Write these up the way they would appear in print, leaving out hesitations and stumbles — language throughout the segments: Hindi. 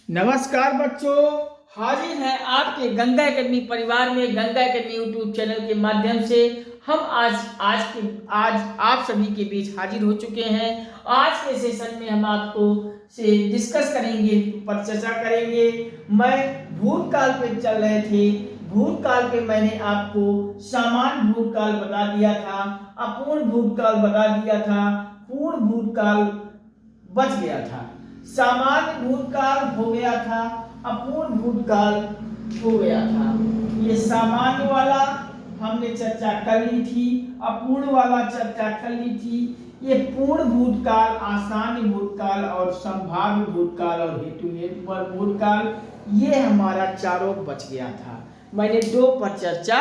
नमस्कार बच्चों, हाजिर हैं आपके गंगा एकेडमी परिवार में। गंगा एकेडमी यूट्यूब चैनल के माध्यम से हम आज आप सभी के बीच हाजिर हो चुके हैं। आज के सेशन में हम आपको से डिस्कस करेंगे, पर चर्चा करेंगे। मैं भूतकाल पे चल रहे थे। भूतकाल पे मैंने आपको सामान्य भूतकाल बता दिया था, अपूर्ण भूतकाल बता दिया था, पूर्ण भूतकाल बच गया था, सामान्य भूतकाल हो गया था, अपूर्ण भूतकाल हो गया था। ये सामान्य वाला हमने चर्चा कर ली थी, अपूर्ण वाला चर्चा कर ली थी। ये पूर्ण भूतकाल, आसान्य भूतकाल और संभाव्य भूतकाल और हेतु भूतकाल, ये हमारा चारों बच गया था। मैंने 2 पर चर्चा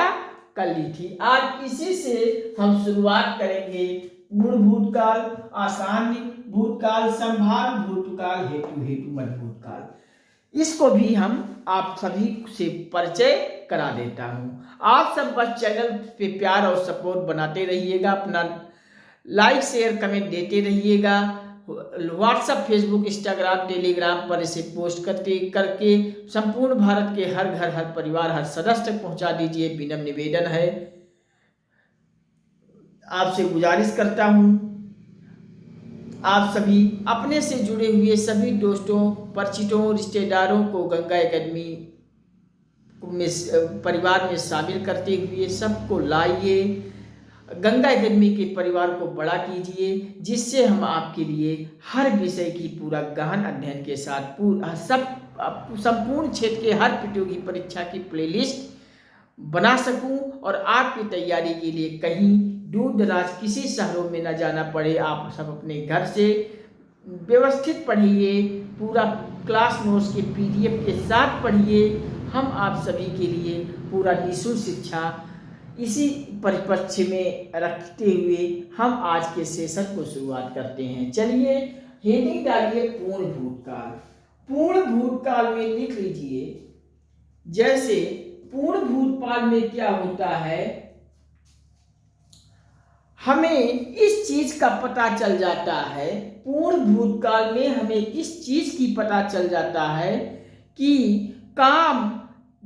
कर ली थी। आज इसी से हम शुरुआत करेंगे। पूर्ण भूतकाल, आसान्य भूतकाल, संभाव्य भूतकाल, हेतु भूतकाल, इसको भी हम आप सभी से परिचय करा देता हूं। आप सब बस चैनल पे प्यार और सपोर्ट बनाते रहिएगा, अपना लाइक शेयर कमेंट देते रहिएगा। व्हाट्सएप, फेसबुक, इंस्टाग्राम, टेलीग्राम पर इसे पोस्ट करके संपूर्ण भारत के हर घर, हर परिवार, हर सदस्य तक पहुंचा दीजिए। विनम्र निवेदन है, आपसे गुजारिश करता हूं। आप सभी अपने से जुड़े हुए सभी दोस्तों, परिचितों, रिश्तेदारों को गंगा एकेडमी में परिवार में शामिल करते हुए सबको लाइए। गंगा एकेडमी के परिवार को बड़ा कीजिए, जिससे हम आपके लिए हर विषय की पूरा गहन अध्ययन के साथ संपूर्ण क्षेत्र के हर प्रतियोगी परीक्षा की प्लेलिस्ट बना सकूं और आपकी तैयारी के लिए कहीं दूर दराज किसी शहरों में न जाना पड़े। आप सब अपने घर से व्यवस्थित पढ़िए, पूरा क्लास नोट्स के PDF के साथ पढ़िए। हम आप सभी के लिए पूरा निःशुल्क शिक्षा इसी परिप्रेक्ष्य में रखते हुए हम आज के सेशन को शुरुआत करते हैं। चलिए हेडिंग डालिए पूर्ण भूतकाल। पूर्ण भूतकाल में लिख लीजिए, जैसे पूर्ण भूतकाल में क्या होता है, हमें इस चीज का पता चल जाता है। पूर्ण भूतकाल में हमें इस चीज की पता चल जाता है कि काम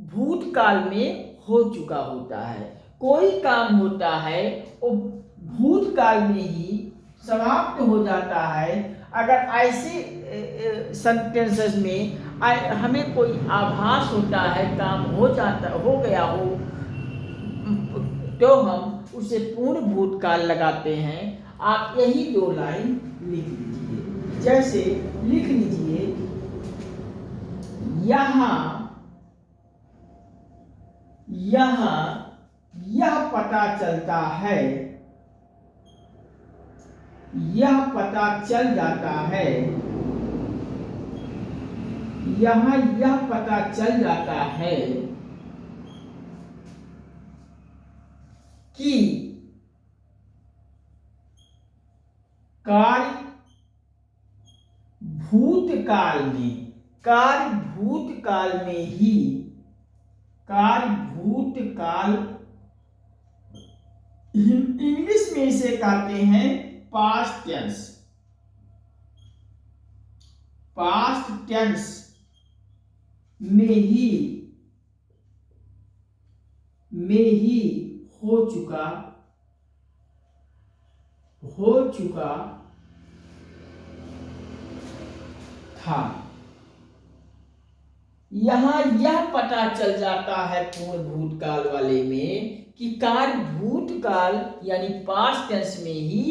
भूतकाल में हो चुका होता है। कोई काम होता है वो भूतकाल में ही समाप्त हो जाता है। अगर ऐसे सेंटेंसेस में हमें कोई आभास होता है काम हो गया हो, तो हम उसे पूर्ण भूतकाल लगाते हैं। आप यही 2 लाइन लिख लीजिए, जैसे लिख लीजिए, यहां यह पता चलता है, यह पता चल जाता है, यहां यह पता चल जाता है कि कार्य भूतकाल इंग्लिश में इसे कहते हैं पास्ट टेंस में ही हो चुका था। यहां यह पता चल जाता है पूर्ण भूतकाल वाले में कि कार्य भूतकाल यानी पास्ट टेंस में ही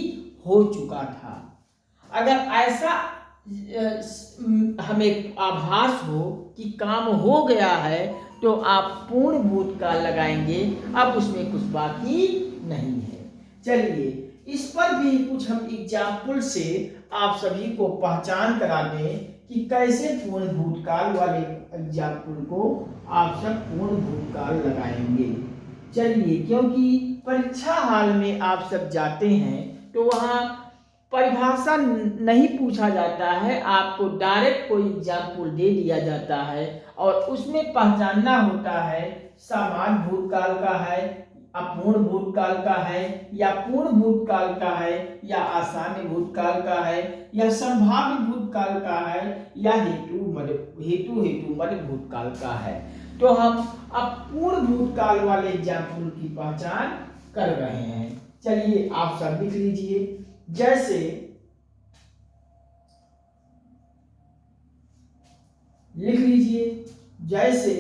हो चुका था। अगर ऐसा हमें आभास हो कि काम हो गया है, तो आप पूर्ण भूतकाल लगाएंगे। अब उसमें कुछ बाकी नहीं है। चलिए इस पर भी कुछ हम एग्जाम्पल से आप सभी को पहचान करा दें कि कैसे पूर्ण भूतकाल वाले एग्जाम्पल को आप सब पूर्ण भूतकाल लगाएंगे। चलिए, क्योंकि परीक्षा हाल में आप सब जाते हैं तो वहाँ परिभाषा नहीं पूछा जाता है, आपको डायरेक्ट कोई एग्जाम्पल दे दिया जाता है और उसमें पहचानना होता है सामान्य भूतकाल का है, अपूर्ण भूतकाल का है, या पूर्ण भूतकाल का है, या आसान्य भूतकाल का है, या संभाव्य भूतकाल का है या हेतु मध्य भूतकाल का है। तो हम अब पूर्ण भूतकाल वाले एग्जाम्पल की पहचान कर रहे हैं। चलिए आप सब लिख लीजिए। जैसे लिख लीजिए, जैसे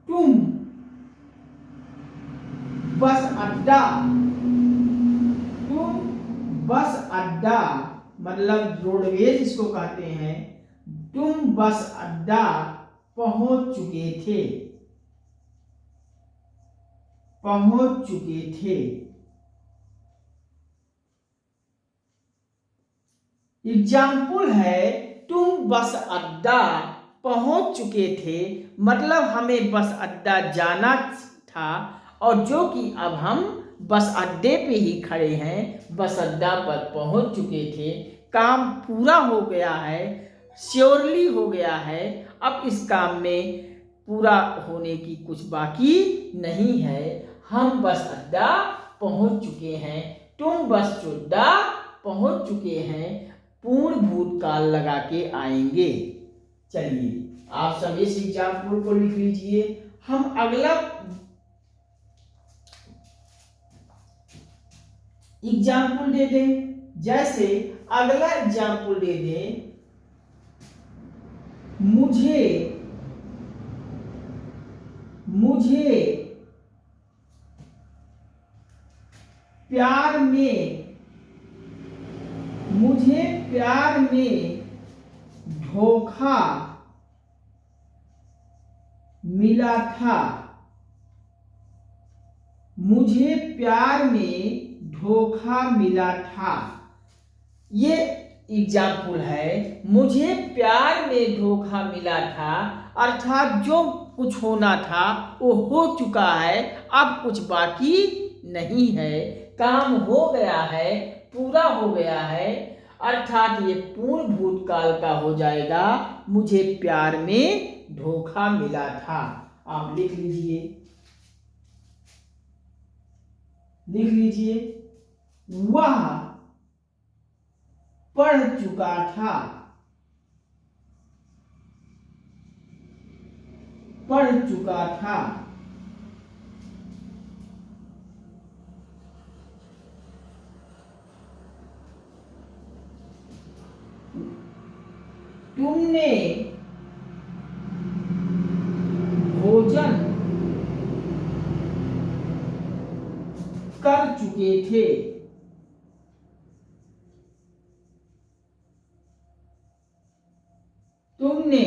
तुम बस अड्डा, तुम बस अड्डा मतलब रोडवेज इसको कहते हैं, तुम बस अड्डा पहुंच चुके थे, पहुंच चुके थे। एग्जाम्पल है तुम बस अड्डा पहुंच चुके थे, मतलब हमें बस अड्डा जाना था और जो कि अब हम बस अड्डे पे ही खड़े हैं, बस अड्डा पर पहुंच चुके थे, काम पूरा हो गया है, श्योरली हो गया है। अब इस काम में पूरा होने की कुछ बाकी नहीं है, हम बस अड्डा पहुंच चुके हैं, तुम बस अड्डा पहुंच चुके हैं, पूर्ण भूतकाल लगा के आएंगे। चलिए आप सब इस एग्जाम्पल को लिख लीजिए। हम अगला एग्जाम्पल दे दें। जैसे अगला एग्जाम्पल दे दें, मुझे प्यार में धोखा मिला था, मुझे प्यार में धोखा मिला था। ये एग्जाम्पल है, मुझे प्यार में धोखा मिला था, अर्थात जो कुछ होना था वो हो चुका है, अब कुछ बाकी नहीं है, काम हो गया है, पूरा हो गया है, अर्थात ये पूर्ण भूतकाल का हो जाएगा, मुझे प्यार में धोखा मिला था। आप लिख लीजिए, लिख लीजिए, वह पढ़ चुका था, पढ़ चुका था। तुमने भोजन कर चुके थे, तुमने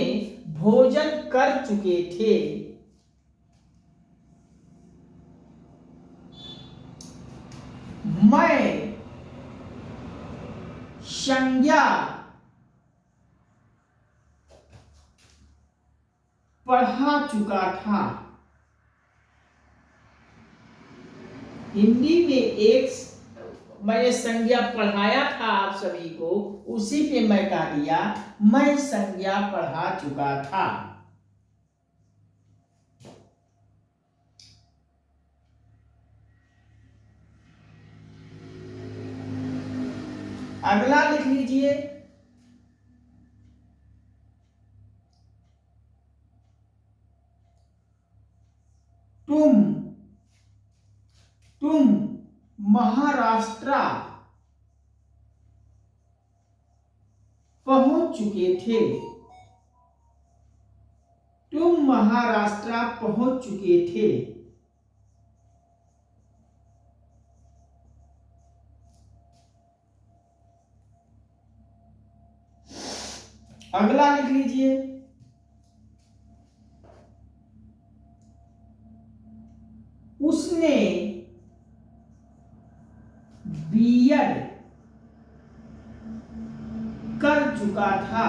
भोजन कर चुके थे। मैं संज्ञा पढ़ा चुका था। हिंदी में एक मैंने संज्ञा पढ़ाया था आप सभी को, उसी पे मैं कह दिया मैं संज्ञा पढ़ा चुका था। अगला लिख लीजिए, तुम महाराष्ट्र पहुंच चुके थे, तुम महाराष्ट्र पहुंच चुके थे। अगला लिख लीजिए, उसने बीएड कर चुका था।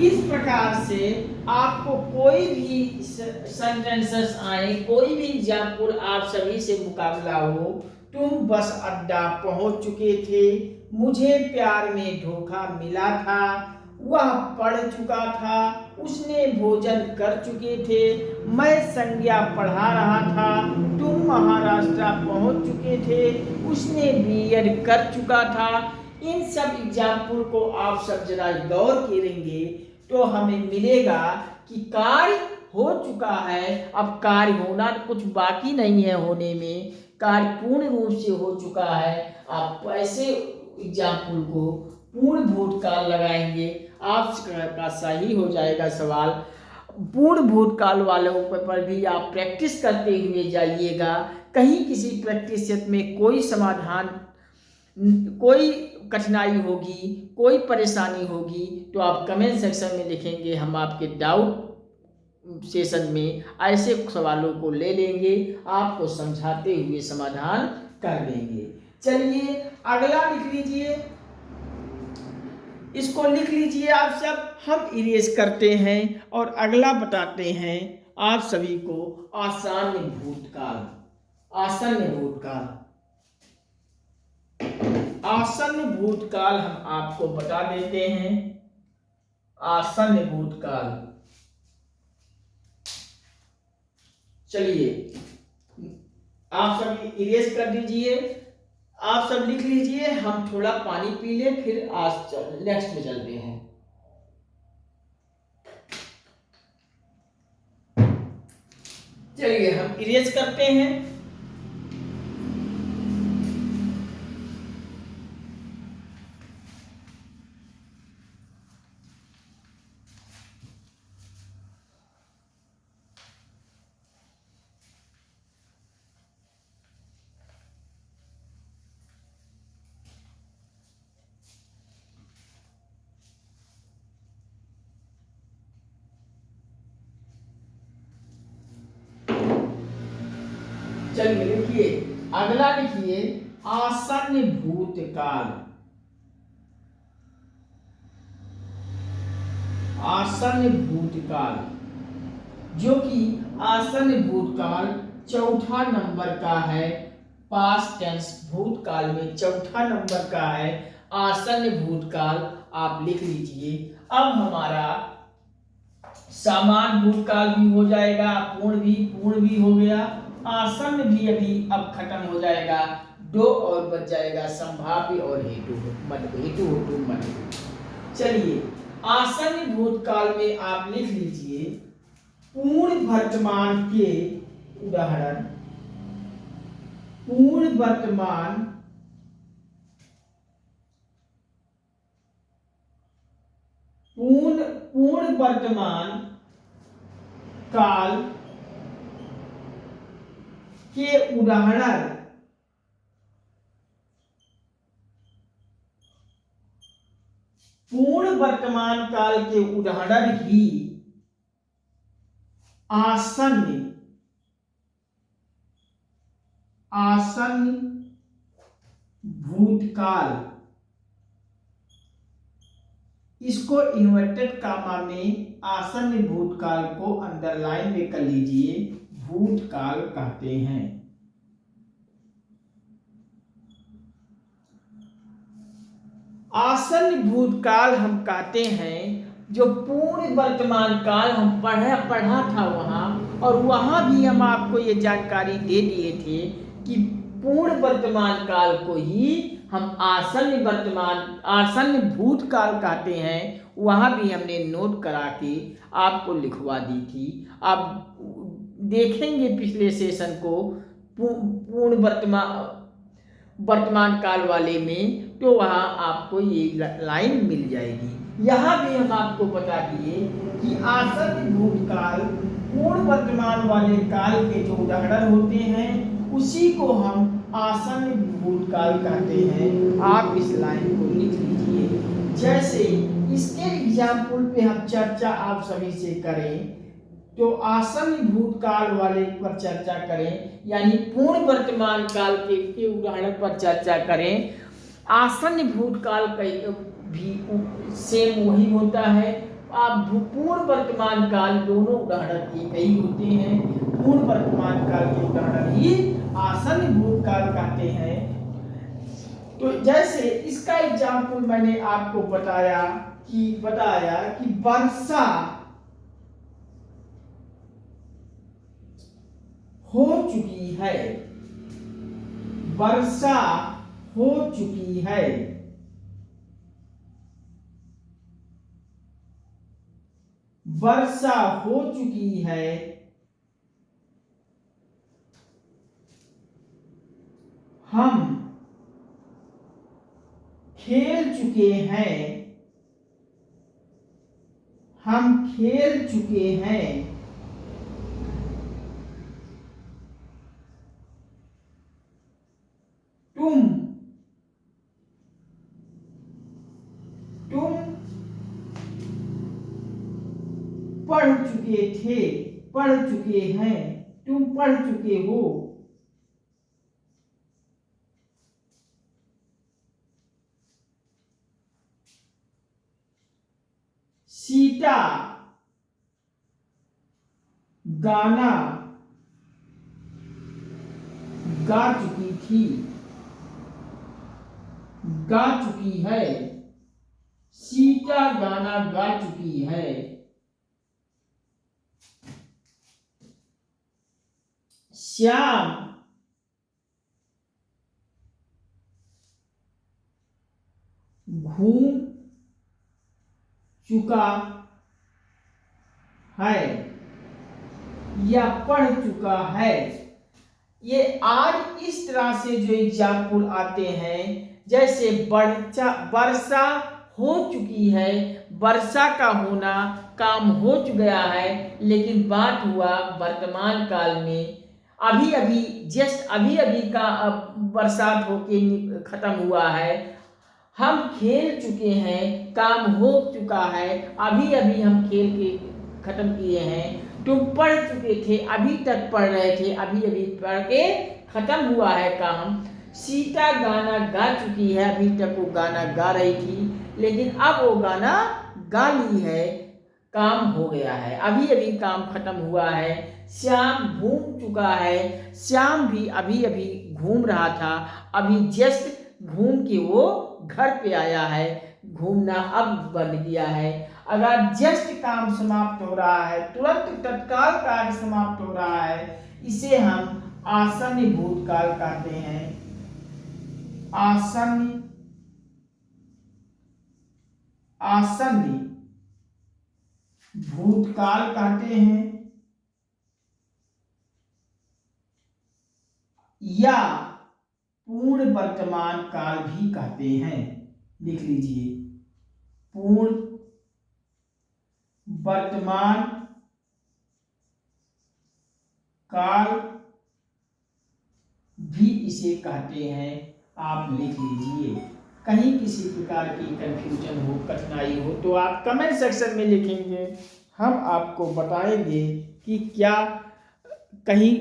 इस प्रकार से आपको कोई भी सेंटेंसेस आए, कोई भी एग्जाम्पल आप सभी से मुकाबला हो, तुम बस अड्डा पहुंच चुके थे, मुझे प्यार में धोखा मिला था, वह पढ़ चुका था, उसने भोजन कर चुके थे, मैं संज्ञा पढ़ा रहा था, तुम महाराष्ट्र पहुंच चुके थे, उसने बीएड कर चुका था। इन सब एग्जाम्पल को आप सब जरा गौर करेंगे तो हमें मिलेगा कि कार्य हो चुका है, अब कार्य होना कुछ बाकी नहीं है होने में, कार्य पूर्ण रूप से हो चुका है। आप ऐसे एग्जाम्पल को पूर्ण भूतकाल लगाएंगे, आपका सही हो जाएगा सवाल। पूर्ण भूतकाल वालों पर भी आप प्रैक्टिस करते हुए जाइएगा। कहीं किसी प्रैक्टिस सेट में कोई समाधान, कोई कठिनाई होगी, कोई परेशानी होगी तो आप कमेंट सेक्शन में लिखेंगे, हम आपके डाउट सेशन में ऐसे सवालों को ले लेंगे, आपको समझाते हुए समाधान कर देंगे। चलिए अगला लिख लीजिए, इसको लिख लीजिए आप सब, हम इरेज करते हैं और अगला बताते हैं आप सभी को। आसन्न भूतकाल, आसन्न भूतकाल, आसन्न भूतकाल हम आपको बता देते हैं। आसन्न भूतकाल, चलिए आप सब इरेज कर दीजिए, आप सब लिख लीजिए, हम थोड़ा पानी पी ले फिर आज नेक्स्ट में चलते हैं। चलिए हम इरेज करते हैं। चलिए लिखिए, अगला लिखिए आसन्न भूतकाल, आसन्न भूतकाल, जो कि आसन्न भूतकाल चौथा नंबर का है। पास्ट टेंस भूतकाल में चौथा नंबर का है आसन्न भूतकाल, आप लिख लीजिए। अब हमारा सामान्य भूतकाल भी हो जाएगा, पूर्ण भी हो गया, आसन्न भी अभी अब खत्म हो जाएगा, दो और बच जाएगा, संभाव्य और हेतु हेतु मत। चलिए आसन्न भूतकाल में आप लिख लीजिए पूर्ण वर्तमान के उदाहरण, पूर्ण वर्तमान, पूर्ण वर्तमान काल के उदाहरण, पूर्ण वर्तमान काल के उदाहरण ही आसन्न, आसन्न भूतकाल, इसको इन्वर्टेड कामा में आसन्न भूतकाल को अंडरलाइन में कर लीजिए, भूतकाल कहते हैं। आसन्न भूतकाल हम कहते हैं जो पूर्ण वर्तमान काल हम पढ़ा था वहां, और वहां भी हम आपको ये जानकारी दे दिए थे कि पूर्ण वर्तमान काल को ही हम आसन्न भूतकाल कहते हैं। वहां भी हमने नोट करा के आपको लिखवा दी थी। आप देखेंगे पिछले सेशन को पूर्ण वर्तमान काल वाले में, तो वहां आपको ये लाइन मिल जाएगी। यहाँ भी हम आपको बता दिए कि आसन्न भूतकाल पूर्ण वर्तमान वाले काल के जो उदाहरण होते हैं उसी को हम आसन्न भूतकाल कहते हैं। आप इस लाइन को लिख लीजिए। जैसे इसके एग्जाम्पल पे हम चर्चा आप सभी से करें तो आसन्न भूतकाल वाले पर चर्चा करें, यानी पूर्ण वर्तमान काल के उदाहरण पर चर्चा करें। आसन्न भूतकाल का भी सेम वही होता है। आप पूर्ण वर्तमान काल दोनों उदाहरण एक ही होते हैं। पूर्ण वर्तमान काल के उदाहरण ही आसन्न भूतकाल कहते हैं। तो जैसे इसका एग्जाम्पल मैंने आपको बताया कि वर्षा हो चुकी है, वर्षा हो चुकी है। वर्षा हो चुकी है। हम खेल चुके हैं। हम खेल चुके हैं। तुम पढ़ चुके थे, पढ़ चुके हैं, तुम पढ़ चुके हो। सीता गाना गा चुकी थी, गा चुकी है। सीता गाना गा चुकी है। श्याम घूम चुका है या पढ़ चुका है। ये आज इस तरह से जो एग्जाम्पल आते हैं, जैसे वर्षा हो चुकी है, वर्षा का होना काम हो गया है, लेकिन बात हुआ वर्तमान काल में। अभी अभी जस्ट अभी अभी का बरसात होके खत्म हुआ है। हम खेल चुके हैं, काम हो चुका है, अभी अभी हम खेल के खत्म किए हैं। तुम पढ़ चुके थे, अभी तक पढ़ रहे थे, अभी अभी पढ़ के खत्म हुआ है काम। सीता गाना गा चुकी है, अभी तक वो गाना गा रही थी, लेकिन अब वो गाना गा ली है, काम हो गया है, अभी अभी काम खत्म हुआ है। श्याम घूम चुका है, श्याम भी अभी अभी घूम रहा था, अभी जस्ट घूम के वो घर पे आया है, घूमना अब बन गया है। अगर जस्ट काम समाप्त हो रहा है, तुरंत तत्काल कार्य समाप्त हो रहा है, इसे हम आसन्न भूतकाल कहते हैं। आसन्न भूतकाल कहते हैं, या पूर्ण वर्तमान काल भी कहते हैं। लिख लीजिए, पूर्ण वर्तमान काल भी इसे कहते हैं। आप लिख लीजिए। कहीं किसी प्रकार की कंफ्यूजन हो, कठिनाई हो, तो आप कमेंट सेक्शन में लिखेंगे, हम आपको बताएंगे कि क्या कहीं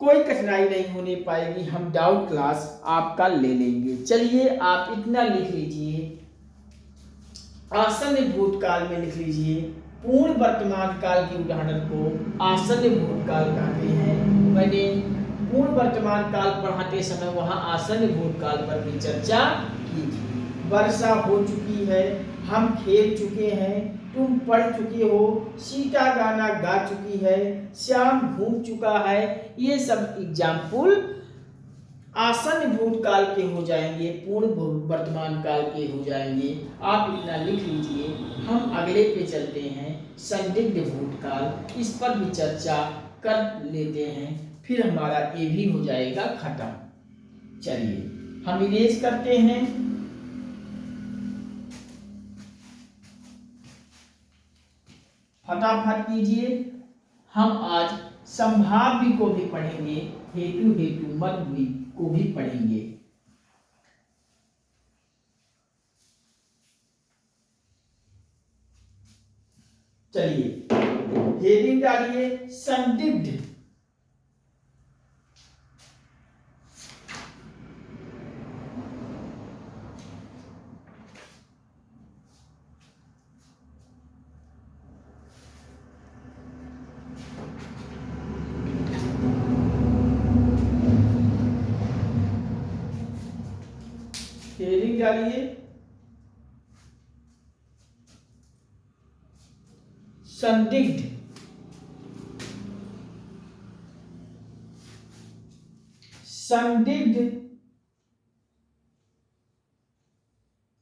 कोई कठिनाई नहीं होने पाएगी, हम डाउट क्लास आपका ले लेंगे। चलिए आप इतना लिख लीजिए, आसन्न भूतकाल में लिख लीजिए। पूर्ण वर्तमान काल के उदाहरण को आसन्न भूतकाल कहते हैं। मैंने पूर्ण वर्तमान काल पढ़ाते समय वहां आसन्न भूतकाल पर भी चर्चा की थी। वर्षा हो चुकी है, हम खेल चुके हैं, तुम पढ़ चुके हो, सीता गाना गा चुकी है, श्याम घूम चुका है। ये सब एग्जाम्पल आसन्न भूतकाल के हो जाएंगे, पूर्ण वर्तमान काल के हो जाएंगे। आप इतना लिख लीजिए। हम अगले पे चलते हैं, संदिग्ध भूतकाल, इस पर भी चर्चा कर लेते हैं, फिर हमारा ये भी हो जाएगा खत्म। चलिए हम इरेज करते हैं। फटाफट कीजिए। हम आज संभाव्य को भी पढ़ेंगे, हेतु मध्य को भी पढ़ेंगे। चलिए हेडिंग डालिए, संदिग्ध। हेडिंग डालिए संदिग्ध संदिग्ध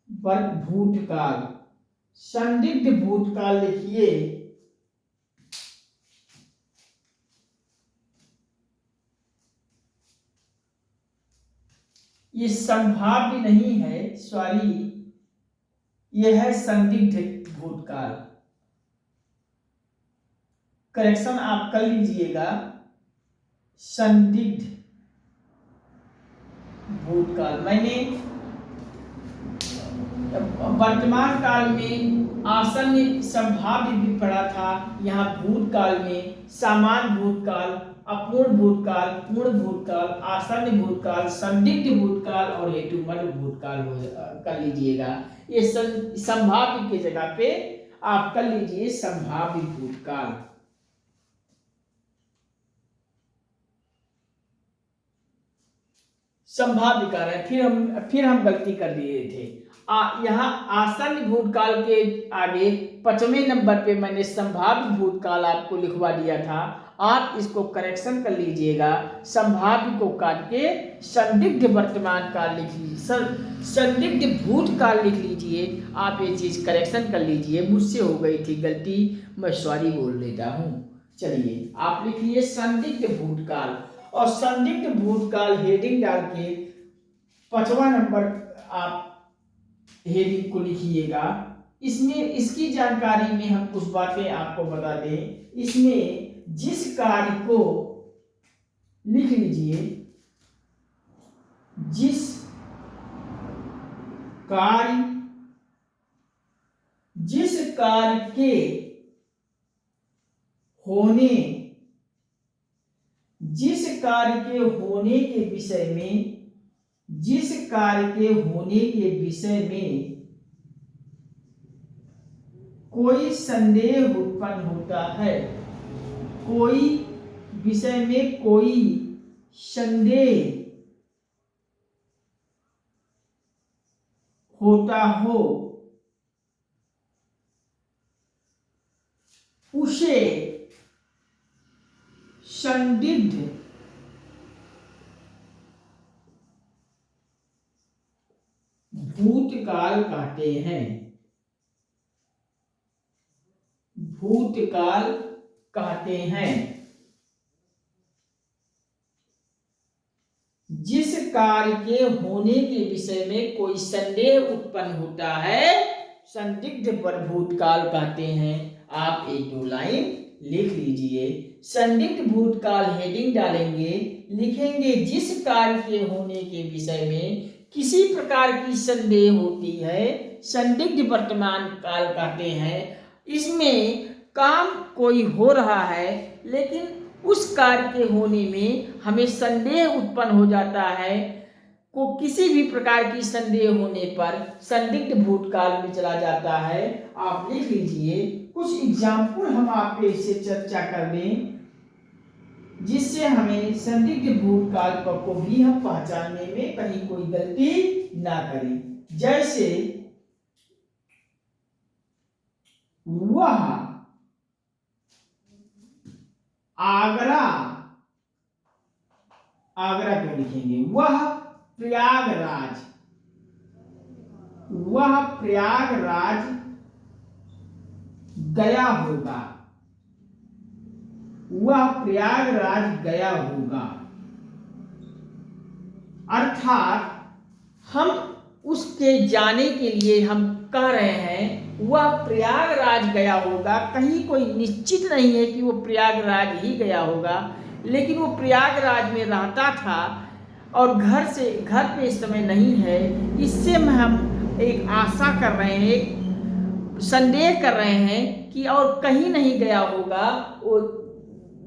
भूतकाल, संदिग्ध भूतकाल लिखिए। ये संभाव्य नहीं है, सॉरी, यह है संदिग्ध भूतकाल। करेक्शन आप कर लीजिएगा, संदिग्ध भूतकाल। मैंने वर्तमान काल में आसन्न संभाव्य भी पढ़ा था, यहाँ भूतकाल में सामान्य भूतकाल, अपूर्ण भूतकाल, पूर्ण भूतकाल, आसन्न भूतकाल, संदिग्ध भूतकाल और हेतुमय भूतकाल कर लीजिएगा। ये संभाव्य की जगह पे आप कर लीजिए संभाव्य भूतकाल। संभाव्य कारण फिर हम गलती कर दिए थे। यहाँ आसन्न भूतकाल के आगे 5वें नंबर पे मैंने संभाव्य भूतकाल आपको लिखवा दिया था। आप इसको करेक्शन कर लीजिएगा, संभाव्य को काट के संदिग्ध वर्तमान काल लिख लीजिए, संदिग्ध भूतकाल लिख लीजिए। आप ये चीज करेक्शन कर लीजिए, मुझसे हो गई थी गलती, मैं सॉरी बोल देता हूँ। चलिए आप लिखिए संदिग्ध भूतकाल, और संदिग्ध भूतकाल हेडिंग डाल के 5वां नंबर आप हेडिंग को लिखिएगा। इसमें इसकी जानकारी में हम कुछ बातें आपको बता दें। इसमें जिस कार्य को लिख लीजिए, जिस कार्य के होने, जिस कार्य के होने के विषय में, जिस कार्य के होने के विषय में कोई संदेह उत्पन्न होता है, कोई विषय में कोई संदेह होता हो, उसे संदिग्ध भूतकाल कहते हैं, भूतकाल कहते हैं। जिस कार्य के होने के विषय में कोई संदेह उत्पन्न होता है, संदिग्ध पर भूतकाल कहते हैं। आप 1-2 लाइन लिख लीजिए। संदिग्ध भूतकाल हेडिंग डालेंगे, लिखेंगे जिस कार्य के होने के विषय में किसी प्रकार की संदेह होती है, संदिग्ध वर्तमान काल कहते हैं। इसमें काम कोई हो रहा है, लेकिन उस कार्य के होने में हमें संदेह उत्पन्न हो जाता है, को किसी भी प्रकार की संदेह होने पर संदिग्ध भूतकाल में चला जाता है। आप लिख लीजिए। कुछ एग्जाम्पल हम आपके इससे चर्चा कर दें, जिससे हमें संदिग्ध भूतकाल को भी हम पहचानने में कहीं कोई गलती ना करें। जैसे वह आगरा, आगरा क्यों लिखेंगे, वह प्रयागराज, वह प्रयागराज गया होगा, वह प्रयागराज गया होगा। अर्थात हम उसके जाने के लिए हम कह रहे हैं वह प्रयागराज गया होगा। कहीं कोई निश्चित नहीं है कि वो प्रयागराज ही गया होगा, लेकिन वो प्रयागराज में रहता था और घर पे इस समय नहीं है। इससे हम एक आशा कर रहे हैं, संदेह कर रहे हैं कि और कहीं नहीं गया होगा, वो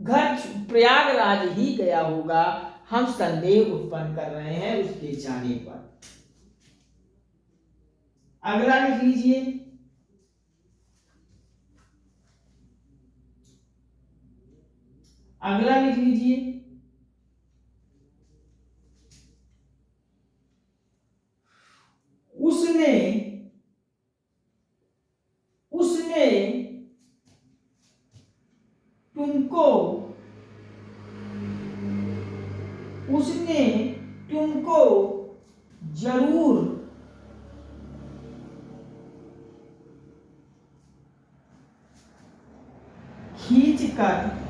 घर प्रयागराज ही गया होगा। हम संदेह उत्पन्न कर रहे हैं उसके जाने पर। अगला लिख लीजिए। अगला लिख लीजिए। उसने तुमको जरूर खींचकर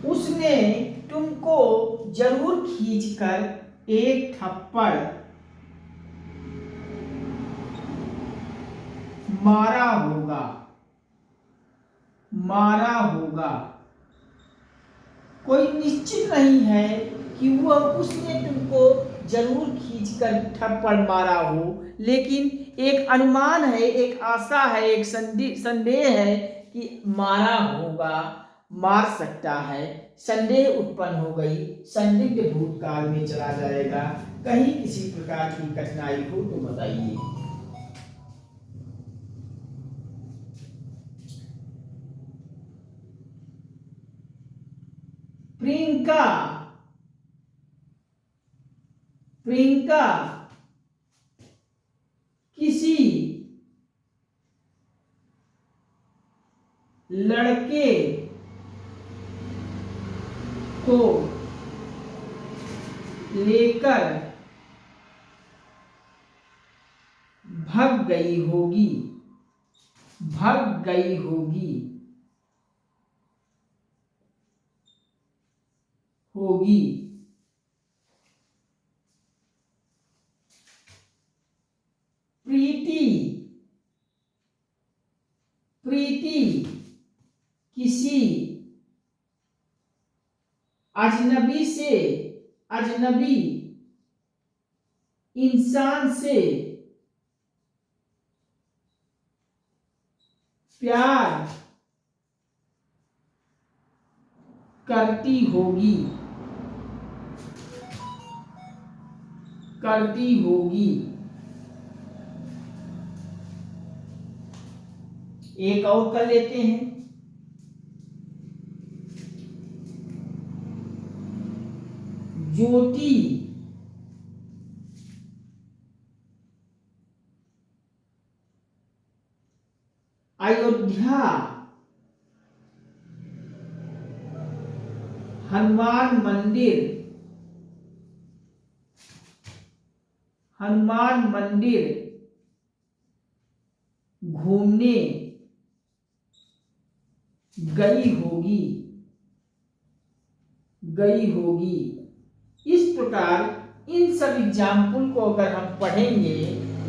उसने तुमको जरूर खींचकर एक थप्पड़ मारा होगा। मारा होगा कोई निश्चित नहीं है कि वह उसने तुमको जरूर खींचकर थप्पड़ मारा हो, लेकिन एक अनुमान है, एक आशा है, एक संदेह है कि मारा होगा, मार सकता है। संदेह उत्पन्न हो गई, संदिग्ध भूतकाल में चला जाएगा। कहीं किसी प्रकार की कठिनाई हो तो बताइए। प्रियंका प्रियंका किसी लड़के को लेकर भाग गई होगी। भाग गई होगी होगी प्रीति प्रीति किसी अजनबी इंसान से प्यार करती होगी। एक और कर लेते हैं। ज्योति अयोध्या हनुमान मंदिर घूमने गई होगी। इस प्रकार इन सब एग्जाम्पल को अगर हम पढ़ेंगे,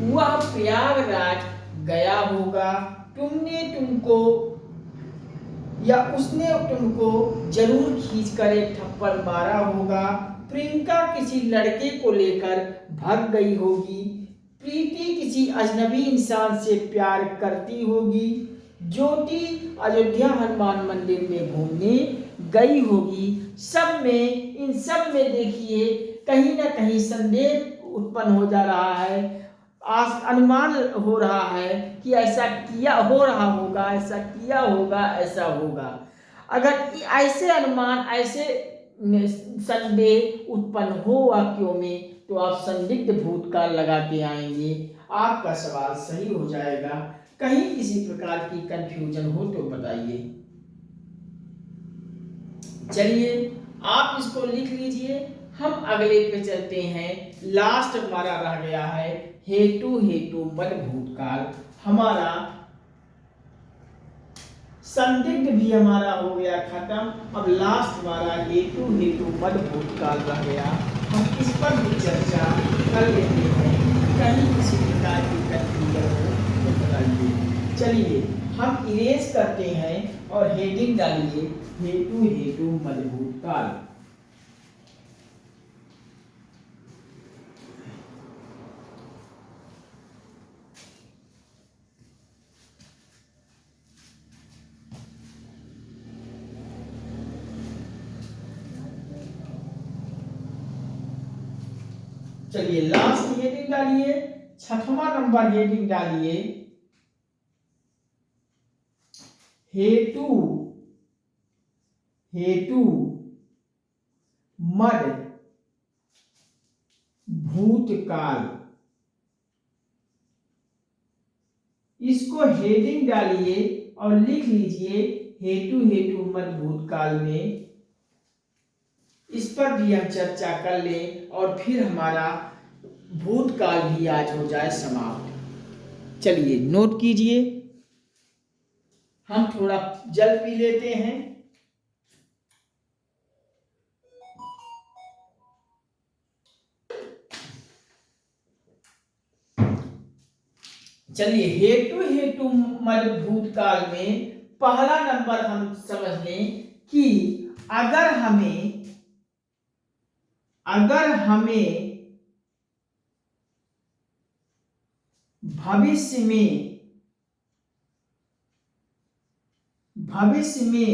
वह प्रयागराज गया होगा, तुमको या उसने तुमको जरूर खींचकर एक थप्पड़ मारा होगा। प्रियंका किसी लड़के को लेकर भाग गई होगी। प्रीति किसी अजनबी इंसान से प्यार करती होगी। ज्योति अयोध्या हनुमान मंदिर में घूमने गई होगी। इन सब में देखिए कहीं ना कहीं संदेह उत्पन्न हो जा रहा है, अनुमान हो रहा है कि ऐसा किया हो रहा होगा, ऐसा किया होगा, ऐसा होगा। अगर ऐसे अनुमान, ऐसे संदेह उत्पन्न हो वाक्यों में, तो आप संदिग्ध भूतकाल लगाते आएंगे, आपका सवाल सही हो जाएगा। कहीं किसी प्रकार की कंफ्यूजन हो तो बताइए। चलिए आप इसको लिख लीजिए, हम अगले पे चलते हैं। लास्ट हमारा रह गया है हेतु मद भूतकाल। हमारा संदिग्ध भी हमारा हो गया खत्म। अब लास्ट हमारा हेतु मद भूतकाल रह गया। हम इस पर भी चर्चा कर लेते हैं, कहीं किसी प्रकार की कंफ्यूजन हो तो बताइए। चलिए हम इरेज करते हैं और हेडिंग डालिए हेतु मद भूतकाल। चलिए लास्ट हेडिंग डालिए, छठवां नंबर हेडिंग डालिए हेतु मद भूतकाल। इसको हेडिंग डालिए और लिख लीजिए हेतु मद भूतकाल में इस पर भी हम चर्चा कर लें और फिर हमारा भूतकाल भी आज हो जाए समाप्त। चलिए नोट कीजिए, हम थोड़ा जल पी लेते हैं। चलिए हेतु हेतु मद भूतकाल में पहला नंबर हम समझ लें कि अगर हमें भविष्य में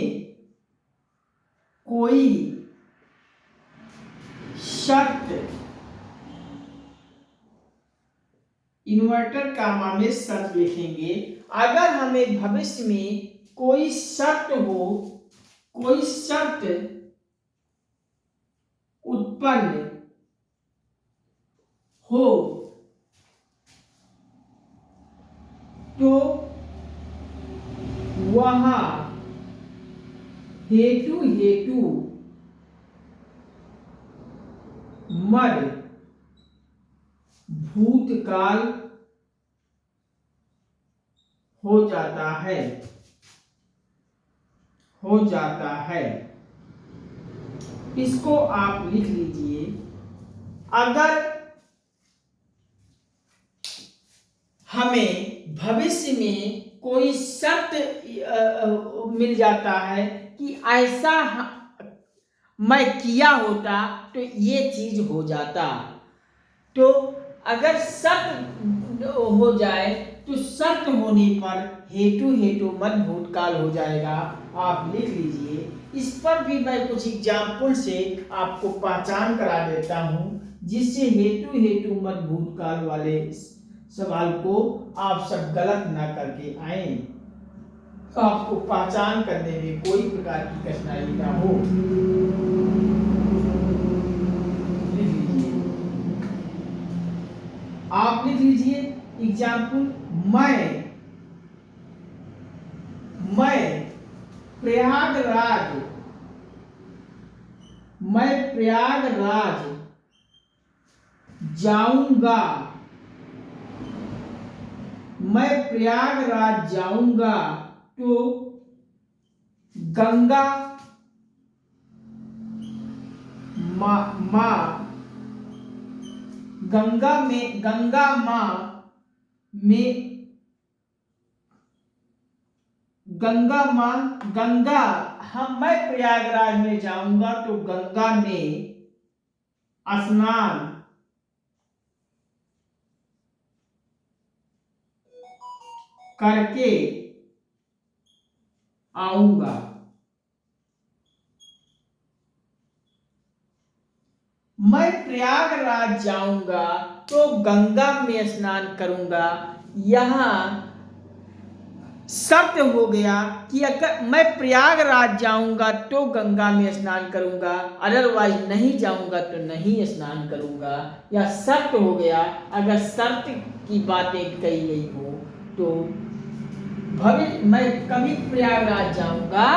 कोई शर्त, इन्वर्टर कामा में शर्त लिखेंगे, अगर हमें भविष्य में कोई शर्त उत्पन्न हो तो वहां हेतु मद भूतकाल हो जाता है। इसको आप लिख लीजिए। अगर हमें भविष्य में कोई शर्त मिल जाता है कि ऐसा मैं किया होता तो ये चीज हो जाता, तो अगर शर्त हो जाए तो शर्त होने पर हेतु मद भूतकाल हो जाएगा। आप लिख लीजिए। इस पर भी मैं कुछ एग्जाम्पल से आपको पहचान करा देता हूं, जिससे हेतु मद भूतकाल वाले सवाल को आप सब गलत ना करके आए, आपको पहचान करने में कोई प्रकार की कठिनाई ना हो। आप लिख लीजिए एग्जाम्पल। मैं प्रयागराज जाऊंगा। मैं प्रयागराज जाऊंगा तो गंगा मैं प्रयागराज में जाऊंगा तो गंगा में स्नान करके आऊंगा। मैं प्रयागराज जाऊंगा तो गंगा में स्नान करूंगा। यहां शर्त हो गया कि अगर मैं प्रयागराज जाऊंगा तो गंगा में स्नान करूंगा, अदरवाइज नहीं जाऊंगा तो नहीं स्नान करूंगा। या शर्त हो गया, अगर शर्त की बातें कही गई हो तो मैं कभी प्रयागराज जाऊंगा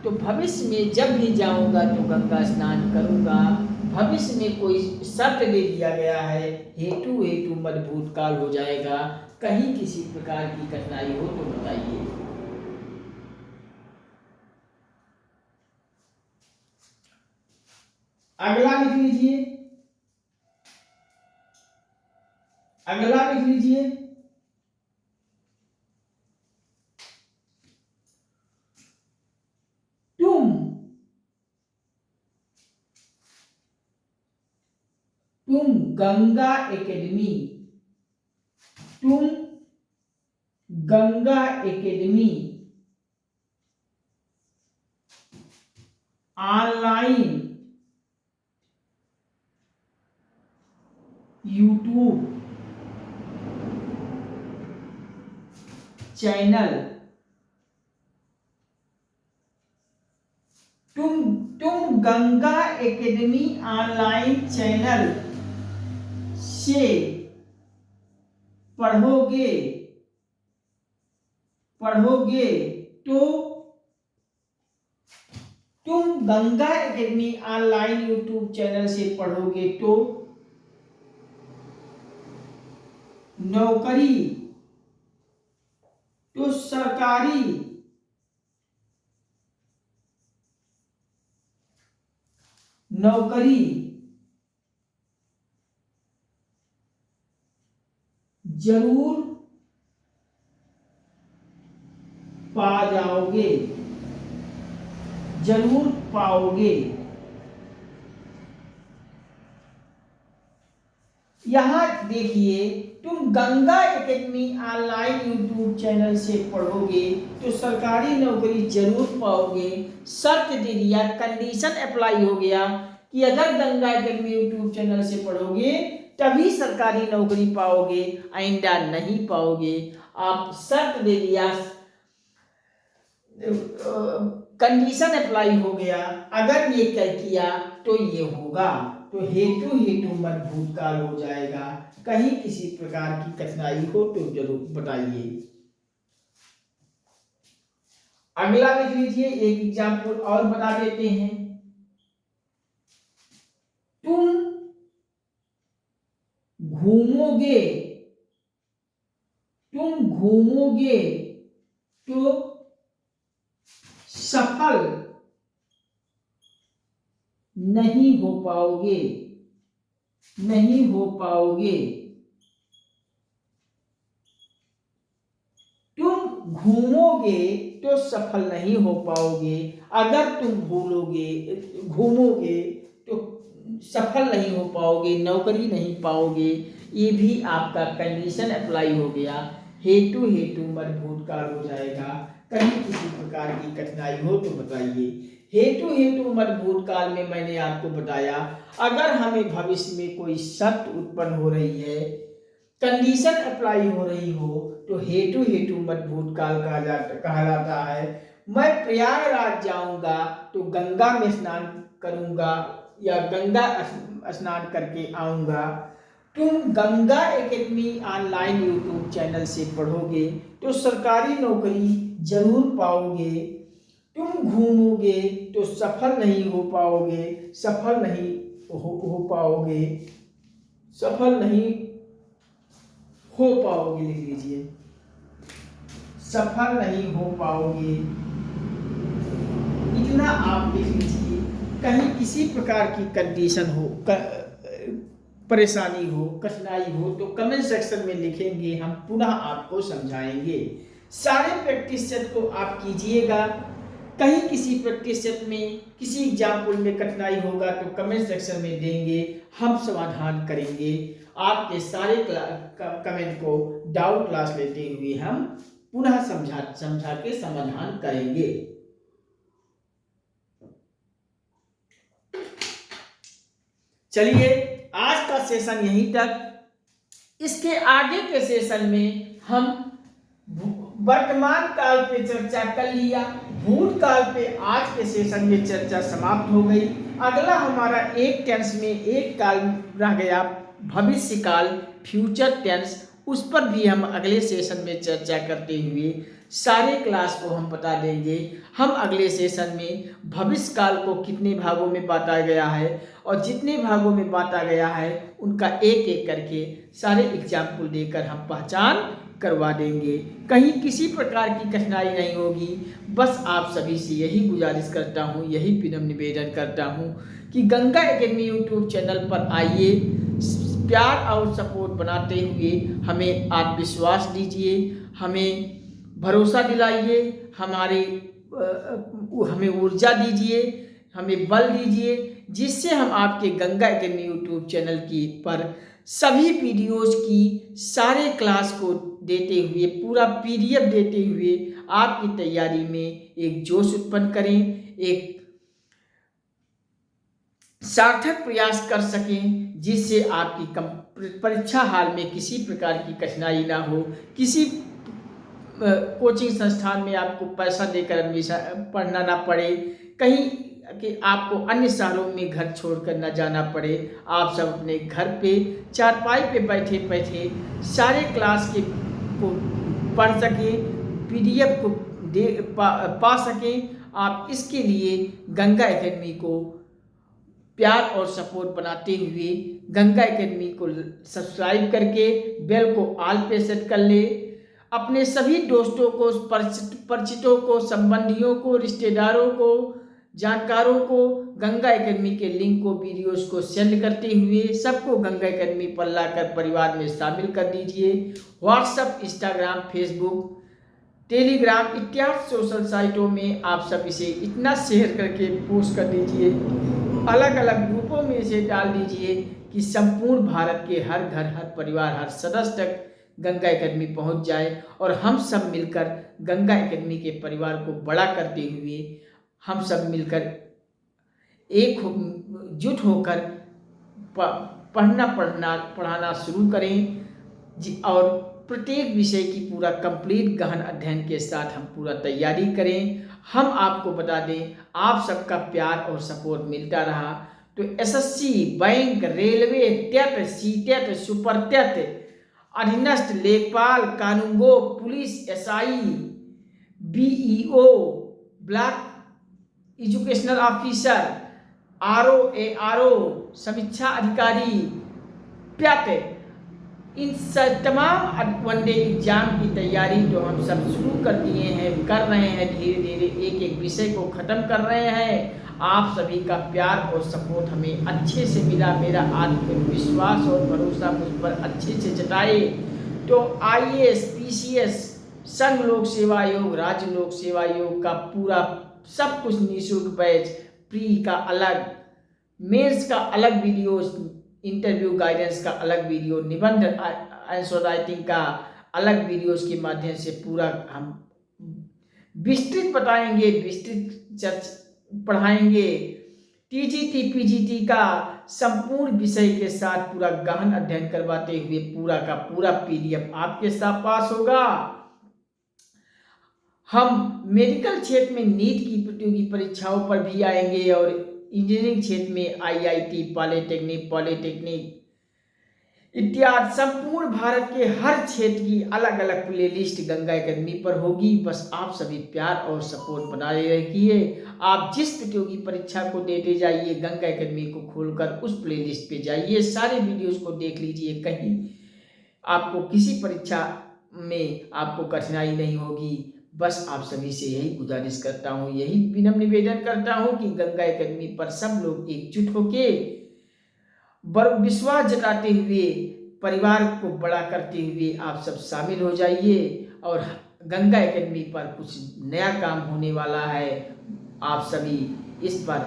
तो भविष्य में जब भी जाऊंगा तो गंगा स्नान करूंगा। भविष्य में कोई शर्त दे दिया गया है, हेतु मद भूतकाल हो जाएगा। कहीं किसी प्रकार की कठिनाई हो तो बताइए। अगला लिख लीजिए। तुम Ganga academy online YouTube channel, तुम गंगा एकेडमी ऑनलाइन चैनल से पढ़ोगे तो तुम Ganga academy online YouTube channel से पढ़ोगे तो नौकरी, तो सरकारी नौकरी जरूर पा जाओगे, जरूर पाओगे। यहां देखिए, तुम Ganga academy online YouTube channel से पढ़ोगे तो सरकारी नौकरी जरूर पाओगे। शर्त दे दिया, कंडीशन अप्लाई हो गया कि अगर गंगा एकेडमी यूट्यूब चैनल से पढ़ोगे तभी सरकारी नौकरी पाओगे, आइंदा नहीं पाओगे। आप शर्त दे दिया, कंडीशन अप्लाई हो गया, अगर ये तय किया तो ये होगा, तो हेतु हेतु मत भूतकाल हो जाएगा। कहीं किसी प्रकार की कठिनाई हो तो जरूर बताइए। अगला लिख लीजिए, एक एग्जाम्पल और बता देते हैं। तुम घूमोगे, तुम घूमोगे तो सफल नहीं हो पाओगे, नहीं हो पाओगे। तुम घूमोगे तो सफल नहीं हो पाओगे, अगर तुम घूमोगे तो सफल नहीं हो पाओगे, नौकरी नहीं पाओगे। ये भी आपका कंडीशन अप्लाई हो गया, हेतु हेतु मत भूतकाल हो जाएगा। कहीं किसी प्रकार की कठिनाई हो तो बताइए। हेतु हेतु मत भूतकाल में मैंने आपको बताया, अगर हमें भविष्य में कोई शर्त उत्पन्न हो रही है, कंडीशन अप्लाई हो रही हो, तो हेतु हेतु मत भूतकाल कहलाता है। मैं प्रयागराज जाऊंगा तो गंगा में स्नान करूंगा या गंगा स्नान करके आऊंगा। तुम Ganga academy online YouTube channel से पढ़ोगे तो सरकारी नौकरी जरूर पाओगे। तुम घूमोगे तो सफल नहीं हो पाओगे, सफल नहीं हो पाओगे, सफल नहीं हो पाओगे, लिख लीजिए, सफल नहीं हो पाओगे। इतना आप लिख लीजिए। कहीं किसी प्रकार की कंडीशन हो, परेशानी हो, कठिनाई हो तो कमेंट सेक्शन में लिखेंगे, हम पुनः आपको समझाएंगे। सारे प्रैक्टिस सेट को आप कीजिएगा। कहीं किसी प्रैक्टिस सेट में, किसी एग्जाम्पल में कठिनाई होगा तो कमेंट सेक्शन में देंगे, हम समाधान करेंगे। आपके सारे कमेंट को डाउट क्लास लेते हुए हम पुनः समझा के समाधान करेंगे। चलिए, आज का सेशन यहीं तक। इसके आगे के सेशन में हम वर्तमान काल पे चर्चा कर लिया, भूतकाल पे आज के सेशन में चर्चा समाप्त हो गई। अगला हमारा एक टेंस में एक काल रह गया, भविष्य काल, फ्यूचर टेंस। उस पर भी हम अगले सेशन में चर्चा करते हुए सारे क्लास को हम बता देंगे। हम अगले सेशन में भविष्य काल को कितने भागों में बांटा गया है और जितने भागों में बांटा गया है उनका एक एक करके सारे एग्जाम्पल देकर हम पहचान करवा देंगे। कहीं किसी प्रकार की कठिनाई नहीं होगी। बस आप सभी से यही गुजारिश करता हूँ, यही विनम्र निवेदन करता हूँ कि गंगा एकेडमी यूट्यूब चैनल पर आइए, प्यार और सपोर्ट बनाते हुए हमें आत्मविश्वास दीजिए, हमें भरोसा दिलाइए, हमें ऊर्जा दीजिए, हमें बल दीजिए, जिससे हम आपके गंगा एकेडमी यूट्यूब चैनल की पर सभी वीडियोज़ की सारे क्लास को देते हुए, पूरा पीडीएफ देते हुए आपकी तैयारी में एक जोश उत्पन्न करें, एक सार्थक प्रयास कर सकें, जिससे आपकी परीक्षा हाल में किसी प्रकार की कठिनाई ना हो, किसी कोचिंग संस्थान में आपको पैसा देकर एडमिशन पढ़ना ना पड़े, कहीं कि आपको अन्य शहरों में घर छोड़कर न जाना पड़े। आप सब अपने घर पे चारपाई पे बैठे बैठे सारे क्लास के को पढ़ सकें, पीडीएफ को पा सकें आप इसके लिए गंगा एकेडमी को प्यार और सपोर्ट बनाते हुए गंगा एकेडमी को सब्सक्राइब करके बेल को ऑल पे सेट कर ले। अपने सभी दोस्तों को, परिचितों को, संबंधियों को, रिश्तेदारों को, जानकारों को गंगा एकेडमी के लिंक को, वीडियोस को सेंड करते हुए सबको गंगा एकेडमी पर लाकर परिवार में शामिल कर दीजिए। व्हाट्सएप, इंस्टाग्राम, फेसबुक, टेलीग्राम इत्यादि सोशल साइटों में आप सब इसे इतना शेयर करके पोस्ट कर दीजिए, अलग अलग ग्रुपों में इसे डाल दीजिए कि संपूर्ण भारत के हर घर, हर परिवार, हर सदस्य तक गंगा एकेडमी पहुंच जाए और हम सब मिलकर गंगा एकेडमी के परिवार को बड़ा करते हुए हम सब मिलकर एकजुट होकर पढ़ाना शुरू करें और प्रत्येक विषय की पूरा कंप्लीट गहन अध्ययन के साथ हम पूरा तैयारी करें। हम आपको बता दें, आप सबका प्यार और सपोर्ट मिलता रहा तो SSC, bank, railway, TET, CTET, super TET, अधीनस्थ, लेखपाल, कानूनगो, police, SI, BEO, block educational officer, RO, ARO, समीक्षा अधिकारी, प्याट, इन तमाम वनडे एग्जाम की तैयारी जो हम सब शुरू कर दिए हैं, कर रहे हैं, धीरे धीरे एक एक विषय को ख़त्म कर रहे हैं। आप सभी का प्यार और सपोर्ट हमें अच्छे से मिला। मेरा आत्मविश्वास और भरोसा मुझ पर अच्छे से जताए तो आईएएस, पीसीएस, संघ लोक सेवा आयोग, राज्य लोक सेवा आयोग का पूरा सब कुछ निःशुल्क बैच, प्री का अलग, मेंस का अलग वीडियोस, इंटरव्यू गाइडेंस का अलग वीडियो, निबंध आंसर राइटिंग का अलग वीडियोस के माध्यम से पूरा हम विस्तृत बताएंगे, विस्तृत पढ़ाएंगे। टीजीटी, पीजीटी का संपूर्ण विषय के साथ पूरा गहन अध्ययन करवाते हुए पूरा का पूरा पीडीएफ आपके साथ पास होगा। हम मेडिकल क्षेत्र में नीट की प्रतियोगी परीक्षाओं पर भी आएंगे और इंजीनियरिंग क्षेत्र में आईआईटी, पॉलिटेक्निक इत्यादि संपूर्ण भारत के हर क्षेत्र की अलग अलग प्लेलिस्ट गंगा एकेडमी पर होगी। बस आप सभी प्यार और सपोर्ट बनाए रखिए। आप जिस प्रतियोगी परीक्षा को देते जाइए, गंगा एकेडमी को खोलकर उस प्लेलिस्ट पे जाइए, सारे वीडियोस को देख लीजिए, कहीं आपको किसी परीक्षा में आपको कठिनाई नहीं होगी। बस आप सभी से यही गुजारिश करता हूँ, यही विनम्र निवेदन करता हूँ कि गंगा एकेडमी पर सब लोग एकजुट होके विश्वास जताते हुए परिवार को बड़ा करते हुए आप सब शामिल हो जाइए और गंगा एकेडमी पर कुछ नया काम होने वाला है। आप सभी इस पर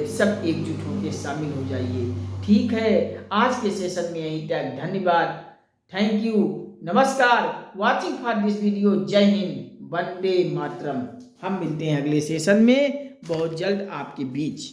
सब एकजुट होकर शामिल हो जाइए। ठीक है, आज के सेशन में यहीं तक। धन्यवाद, थैंक यू, नमस्कार, वाचिंग फॉर दिस वीडियो। जय हिंद, वंदे मातरम। हम मिलते हैं अगले सेशन में बहुत जल्द आपके बीच।